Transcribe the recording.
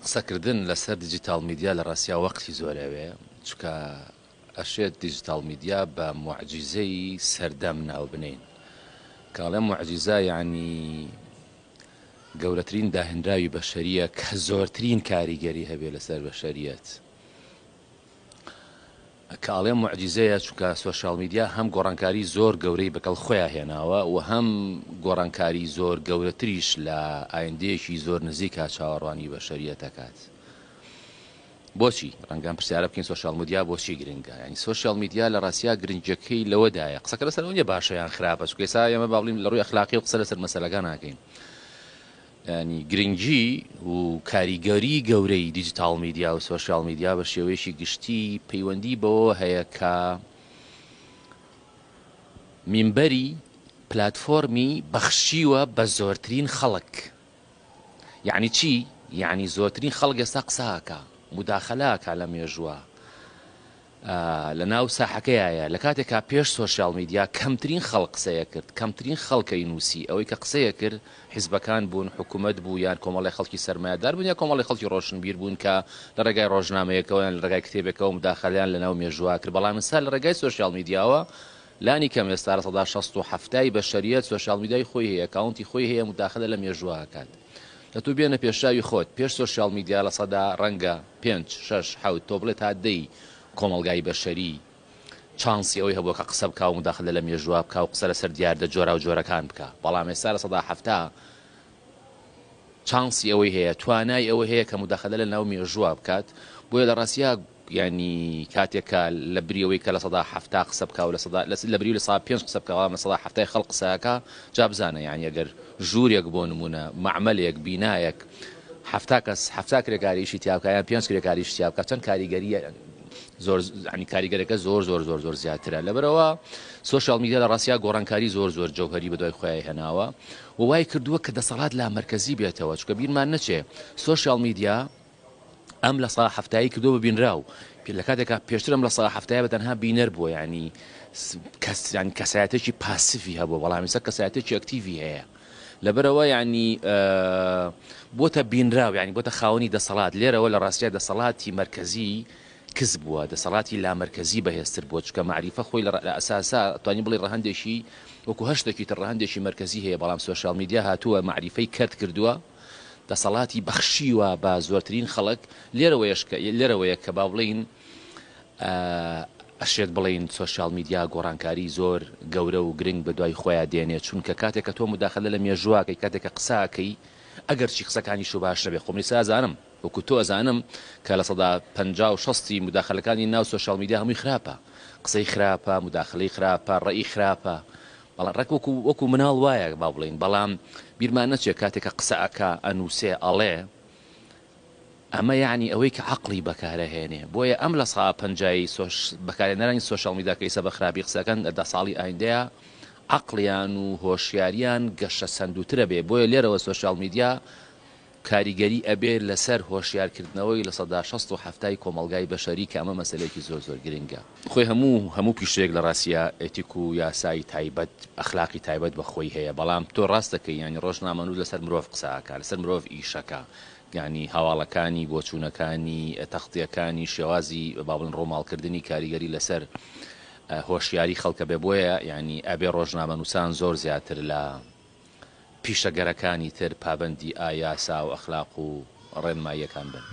قسەکردن لەسەر دیجیتال میدیا لە ڕاستیا وەقتی زۆرەوێ چکە ئەشێت دیجیتال میدیا بە معجزەی سەردەم ناو بنین کاڵێ معجزە یعنی گەورەترین داهێنراوی بەشەریە کە زۆرترین کاریگەری هەبێ لەسەر بەشەریەت کاڵێ معجزەیە چونکە سۆشال میدیا هەم گۆڕانکاری زۆر گەورەی بەکەڵ خۆیان هێناوە و هەم گۆڕانکاری زۆر گەورەتریش لە ئایندەیەکی زۆر نزیکا چاوەڕوانی بەشەریەت دەکات. بۆچی ڕەنگەم پرسیارە بکەین سۆشال میدیا بۆچی گرنگە؟ ینی سۆشال میدیا لە ڕاستیا گرنگەکەی لەوەدایە قسەکە لەسەر ئەوە نیە باشە یان خراپە چونکە ئێستا ئێمە با بڵین لە ڕووی ئەخلاقی و قسە لەسەر مەسەلەکان ناکەین. ینی گرنگی و کاریگەری گەورەی دیجیتال میدیا و سۆشال میدیا بە شێوەیەشی گشتی پەیوەندی بەوە هەیە کە مینبەری پلاتفۆرمی بەخشیوە بە زۆرترین خەڵک. یعنی چی؟ یعنی زۆرترین خەڵک ئێستا قسەکە مداخەلاکە لە مێژووە لە ناو ساحەکەیە لە کاتێکا پێش سۆشال میدیا کەمترین خەڵک قسەیە کرد کەمترین خەڵکەی نووسی ئەوەی کە قسەیە کرد حیزبەکان بوون حکوومەت بوو یان کۆمەڵی خەڵکی سەرمایه‌دار بوون یا کۆمەڵی خەڵکی ڕۆشنبیر بوون کە لە ڕێگای ڕۆژنامەیەکەوە یان لە ڕێگای کتێبێکەوە مداخەلیان لە ناو مێژووە کرد. بەڵام ئێستا لە ڕێگای سۆشال میدیاوە لانی کەم ئێستا لە سەدا 67 بەشەریەت سۆشال میدیای خۆی هەیە ئەکاونتی خۆی هەیە مداخەلە لە مێژووە ئەکات. دەتوو بێنە پێشاوی خۆت پێش سۆشال میدیا لە سەدا ڕەنگە 5 6 7 تۆ بڵێت تا 10 کۆمەڵگای بەشەری چانسی ئەوەی هەبووە کە قسە بکە و مداخەلە لە مێژووە بکە و قسە لەسەر دیاردە جۆرا و جۆرەکان بکە. بەڵام ئێستا لە سەدا 7 چانسی ئەوەی هەیە توانای ئەوە هەیە کە مداخەلە لە ناو مێژووە بکات. بۆیە لە ڕاستیا ینی کاتێکە لە بریەوەی کە لە سەدا 7 قسە بکە و لە بری لە سا 5 قسە بکە لە سەدا 7 خەڵق قسەکە جا بزانە یعنی ئەگەر ژوورێک بۆ نمونە معمەلێک بینایەک 7 کەس 7 کرێکاریشی تیاکە یان 5 کرێکاریش تیاکە چەند کاریگەریە زۆر ینی کاریگەرەکە زۆر زۆر زۆر زۆر زیاترە. لەبەرەوە سۆشال میدیا لە ڕاستیا گۆڕانکاری زۆر زۆر جەوهەری بەدوای خۆیان هێناوە و وای کردووە کە دەسەڵات لا مەرکەزی بێتەوە چونکە بیرمان نەچێ سۆشال میدیا ئەم لە سا هەفتایی کردو ببینراو لە کاتێکا پێشتر ئەم لە سا هەفتایە بەتەنها بینەر بووە ینی کەسایەتێکی پاسیفی هەبوو بەڵام ئێستا کەسایەتێکی ئەکتیڤی هەیە. لەبەرەوە ینی بۆتە بینراو ینی بۆتە خاوەنی دەسەڵات. لێرەوە لە ڕاستیا دەسەڵاتی مەرکەزی کەس بووە دەسەڵاتی لامەرکەزی بەهێزتر بووە چکە معریفە خۆی لە ئەساسا توانی بڵێ ڕەهەندێکی وەکو هەشتێکی تر ڕەهەندێکی مەرکەزی هەیە بەڵام سۆشال میدیا هاتووە معریفەی کەرت کردووە دەسەڵاتی بەخشیوە بە زۆرترین خەڵک. لێرەوەیە کە با بڵین ئەشێت بڵین سۆشال میدیا گۆڕانکاری زۆر گەورە و گرنگ بە دوای خۆیان دێنێت چونکە کاتێککە تۆ مداخەلە لە مێژوواکەی کاتێککە قساکەی ئەگەر چی قسەکانی شو باش نەبێ خۆم لێستا ئەزانم وەکو تۆ ئەزانم کە لە سەدا 50 و 60 مداخەلەکانی ناو سۆشال میدیا هەمووی خراپە قسەی خراپە مداخەلەی خراپە ڕێی خراپە بەڵام ڕێک وەکو مناڵ وایە با بڵین بەڵام بیرمان نەچێت کاتێککە قسەکە ئەنووسێ ئەڵێ ئەمە یعنی ئەوەی کە عقلی بەکارەهێنێ. بۆیە ئەم لە سا 50 بەکارهێنەرانی سۆشال میدیا کە ئێستا بە خراپی قسەکەن لە ساڵی ئایندەیە عقلیان و هۆشیاریان گەشە سندوترە بێ. بۆیە لێرەوە سۆشال میدیا کاریگەری ئەبێ لەسەر هۆشیارکردنەوەی لە سەدا 67 کۆمەڵگای بەشەری کە ئەمە مەسەلەیەکی زۆر زۆر گرنگە. خۆی هەموو پیشەیەک لە ڕاستیا ئێتیک و یاسای تایبەت ئەخلاقی تایبەت بەخۆی هەیە بەڵام تۆ ڕاست دەکەی ینی ڕۆژنامەنووس لەسەر مرۆڤ قسەکە لەسەر مرۆڤ ئیشەکە ینی هەواڵەکانی بۆچوونەکانی تەختیەکانی شێوازی بابڵن ڕۆماڵکردنی کاریگەری لەسەر هۆشیاری خەڵکە بێ. بۆیە ینی ئەبێ ڕۆژنامەنووسان زۆر زیاتر لە پیشەگەرەکانی تر پابەندی ئایاسا و ئەخلاق و ڕێنماییەکان بن.